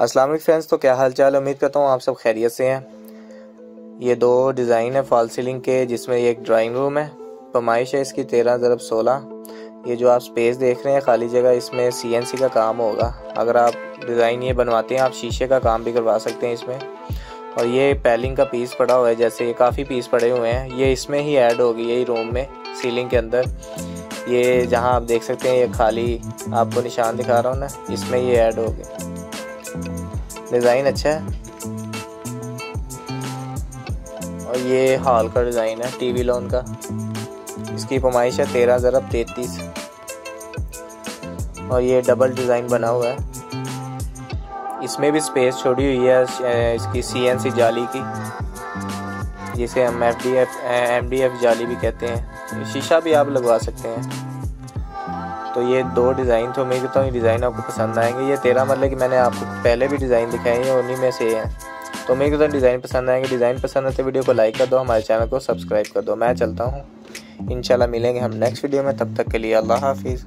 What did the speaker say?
अस्सलाम वालेकुम फ्रेंड्स, तो क्या हाल चाल। उम्मीद करता हूँ आप सब खैरियत से हैं। ये दो डिज़ाइन है फॉल सीलिंग के, जिसमें ये एक ड्राइंग रूम है। पैमाइश है इसकी 13x16। ये जो आप स्पेस देख रहे हैं खाली जगह, इसमें CNC का काम होगा। अगर आप डिज़ाइन ये बनवाते हैं, आप शीशे का काम भी करवा सकते हैं इसमें। और ये पैलिंग का पीस पड़ा हुआ है, जैसे ये काफ़ी पीस पड़े हुए हैं, ये इसमें ही ऐड होगी यही रूम में सीलिंग के अंदर। ये जहाँ आप देख सकते हैं ये खाली आपको निशान दिखा रहा हूँ ना, इसमें ये ऐड होगी। डिज़ाइन अच्छा है। और ये हॉल का डिज़ाइन है टीवी लॉन का। इसकी पैमाइश है 13x33। और ये डबल डिज़ाइन बना हुआ है। इसमें भी स्पेस छोड़ी हुई है इसकी CNC जाली की, जिसे हम MDF जाली भी कहते हैं। शीशा भी आप लगवा सकते हैं। तो ये दो डिज़ाइन थे। उम्मीद करता हूँ ये डिज़ाइन आपको पसंद आएंगे। ये 13 मरले की मैंने आपको पहले भी डिज़ाइन दिखाए हैं, उन्हीं में से हैं। तो उम्मीद करता हूँ डिज़ाइन पसंद आएंगे। डिज़ाइन पसंद आते वीडियो को लाइक कर दो, हमारे चैनल को सब्सक्राइब कर दो। मैं चलता हूँ, इंशाल्लाह मिलेंगे हम नेक्स्ट वीडियो में। तब तक के लिए अल्लाह हाफिज़।